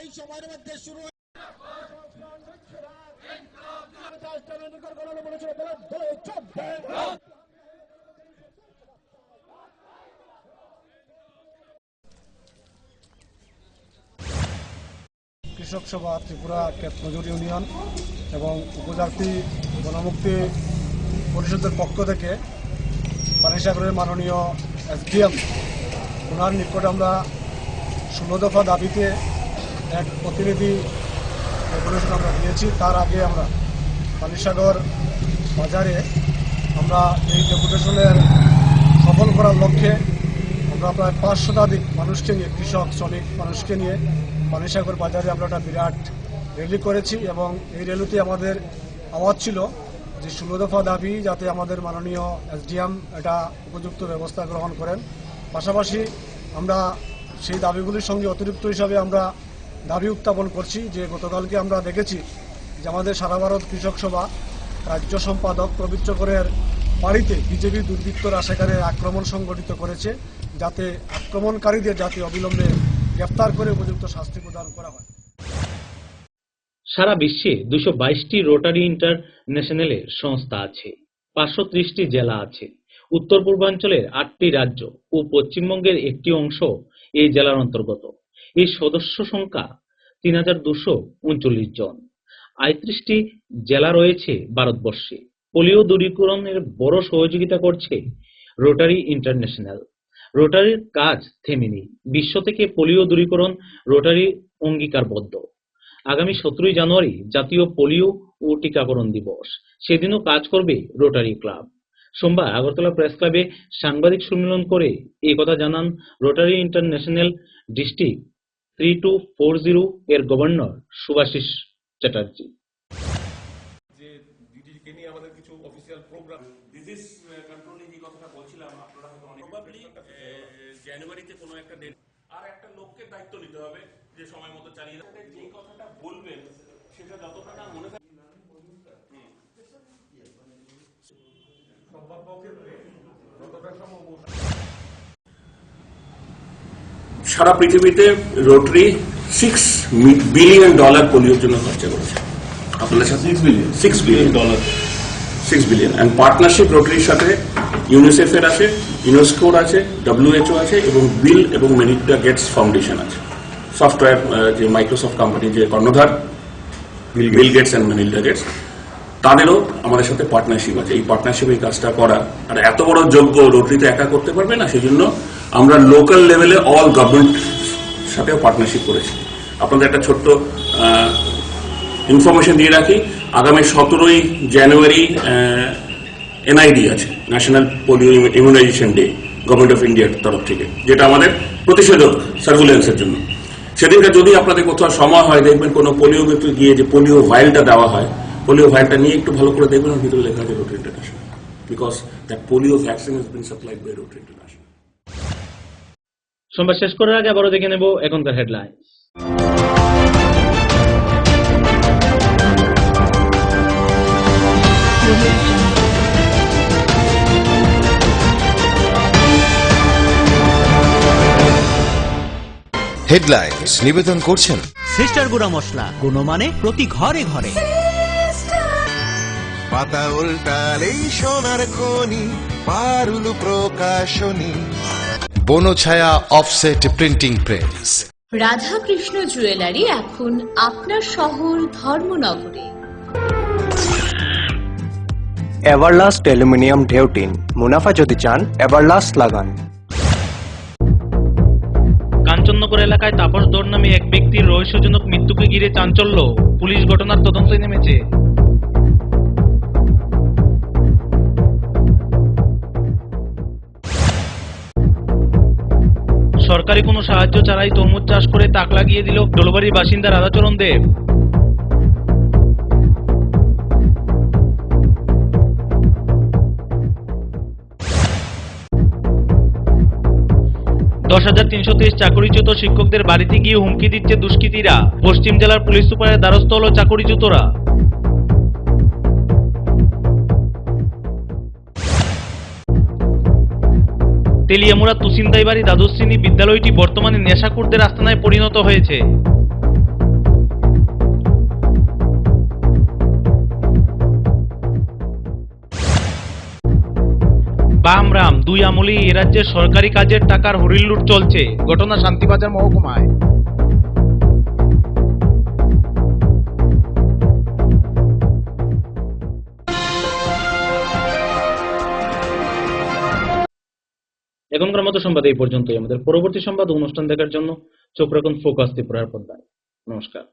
এই সময়ের মধ্যে শুরু কৃষক সভা ত্রিপুরা ক্ষেতমজুর ইউনিয়ন এবং উপজাতি গণমুক্তি পরিষদের পক্ষ থেকে পানিসাগরের মাননীয় এসডিএম ওনার নিকট আমরা 16 দফা দাবিতে এক প্রতিনিধি ডেপুটেশন আমরা দিয়েছি। তার আগে আমরা পানিসাগর বাজারে আমরা এই ডেপুটেশনের সফল করার লক্ষ্যে আমরা প্রায় 500 শতাধিক মানুষকে নিয়ে, কৃষক শ্রমিক মানুষকে নিয়ে পানিসাগর বাজারে আমরা একটা বিরাট র্যালি করেছি এবং এই র্যালিতে আমাদের আওয়াজ ছিল যে 16 দফা দাবি যাতে আমাদের মাননীয় এসডিএম এটা উপযুক্ত ব্যবস্থা গ্রহণ করেন। পাশাপাশি আমরা সেই দাবিগুলির সঙ্গে অতিরিক্ত হিসাবে আমরা দাবি উত্থাপন করছি যে গতকালকে আমরা দেখেছি যে আমাদের সারা ভারত কৃষক সভা রাজ্য সম্পাদক প্রবীর চকরের বাড়িতে বিজেপি দুর্বৃত্তরা সেখানে আক্রমণ সংগঠিত করেছে, যাতে আক্রমণকারীদের যাতে অবিলম্বে গ্রেফতার করে উপযুক্ত শাস্তি প্রদান করা হয়। সারা বিশ্বে 222টি রোটারি ইন্টারন্যাশনালের সংস্থা আছে, 530টি জেলা আছে। উত্তর পূর্বাঞ্চলের 8টি রাজ্য ও পশ্চিমবঙ্গের একটি অংশ এই জেলার অন্তর্গত। এই সদস্য সংখ্যা 3239 জন। 38টি জেলা রয়েছে ভারতবর্ষে। পোলিও দূরীকরণের বড় সহযোগিতা করছে রোটারি ইন্টারন্যাশনাল। রোটারির কাজ থেমেনি। বিশ্ব থেকে পোলিও দূরীকরণ রোটারি অঙ্গীকারবদ্ধ। আগামী 17 জানুয়ারি জাতীয় পোলিও ও টিকাকরণ দিবস। সেদিনও কাজ করবে রোটারি ক্লাব। সোমবার আগরতলা প্রেস ক্লাবে সাংবাদিক সম্মেলন করে এই কথা জানান রোটারি ইন্টারন্যাশনাল ডিস্ট্রিক্ট 3240 এর গভর্নর শুভাশিস চ্যাটার্জি। যে ডিডিকে নিয়ে আমাদের কিছু অফিসিয়াল প্রোগ্রাম ডিজিজ কন্ট্রোলিং এই কথাটা বলছিলাম, আপনারা হয়তো প্রবাবলি জানুয়ারিতে কোনো একটা ডেট আর একটা লোককে দায়িত্ব নিতে হবে যে সময় মতো চালিয়ে যাবে। যেই কথাটা বলবেন সেটা যতটা না মনে থাকে সম্ভাব্য ক্ষেত্রে যতটা সম্ভব। সারা পৃথিবীতে রোটারি $6 বিলিয়ন পোলিওর জন্য খরচা করেছে। আপনাদের সাথে $6 বিলিয়ন এন্ড পার্টনারশিপ রোটারির সাথে ইউনিসেফ এর আছে, ইউনেস্কোর আছে, WHO আছে এবং বিল এবং মেলিন্ডা গেটস ফাউন্ডেশন আছে। সফটওয়্যার যে মাইক্রোসফট কোম্পানি যে কর্ণধার Bill Gates and Melinda Gates, তাদেরও আমাদের সাথে পার্টনারশিপ আছে। এই পার্টনারশিপ এই কাজটা করা আর এত বড় যোগ্য রোটারিতে একা করতে পারবে না, সেই জন্য আমরা লোকাল লেভেলে অল গভর্নমেন্ট সাথেও পার্টনারশিপ করেছি। আপনাদের একটা ছোট্ট ইনফরমেশন দিয়ে রাখি, আগামী 17 জানুয়ারি NID আছে, national polio immunization day, government of ইন্ডিয়ার তরফ থেকে, যেটা আমাদের প্রতিষেধক সার্ভিলেন্সের জন্য। সেদিনটা যদি আপনাদের কোথাও সময় হয়, দেখবেন কোনো পোলিও ব্যক্তি গিয়ে যে পোলিও ভাইলটা দেওয়া হয়, পোলিও ভাইলটা নিয়ে একটু ভালো করে দেখবেন, ভিতরে লেখা আছে Rotary International, because that polio vaccine has been supplied by Rotary International. সোমবার শেষ করার আগে আবারও দেখে নেব এখনকার হেডলাইন্স। হেডলাইন্স নিবেদন করছেন সিস্টার গুঁড়া মশলা, গুণমানে প্রতি ঘরে ঘরে। পাতা উল্টালেই সোনার খনি, পারুল প্রকাশনী, Banchhaya offset printing press. Radhakrishna jewellery এখন আপনার শহর ধর্মনগরে। এভারলাস্ট অ্যালুমিনিয়াম ঢেউটিন, মুনাফা যদি চান এভারলাস্ট লাগান। কাঞ্চননগর এলাকায় তাপস দর নামে এক ব্যক্তির রহস্যজনক মৃত্যুকে ঘিরে চাঞ্চল্য। পুলিশ ঘটনার তদন্তে নেমেছে। সরকারি কোনো সাহায্য ছাড়াই তরমুজ চাষ করে তাক লাগিয়ে দিল ডোলবাড়ির বাসিন্দা রাধাচরণ দেব। $10,323 চাকরিচ্যুত শিক্ষকদের বাড়িতে গিয়ে হুমকি দিচ্ছে দুষ্কৃতীরা। পশ্চিম জেলার পুলিশ সুপারের দ্বারস্থ হল চাকরিচ্যুতরা। তেলিয়ামুড়া তুসিন্দাইবাড়ি দ্বাদশ শ্রেণী বিদ্যালয়টি বর্তমানে নেশাখোরদের আস্তানায় পরিণত হয়েছে। বাম রাম দুই আমলেই এ রাজ্যের সরকারি কাজের টাকার হরিলুট চলছে। ঘটনা শান্তিবাজার মহকুমায়। এখনকার মতো সংবাদ এই পর্যন্তই। আমাদের পরবর্তী সংবাদ ও অনুষ্ঠান দেখার জন্য চোখ রাখুন ফোকাস ত্রিপুরার পর্দায়। নমস্কার।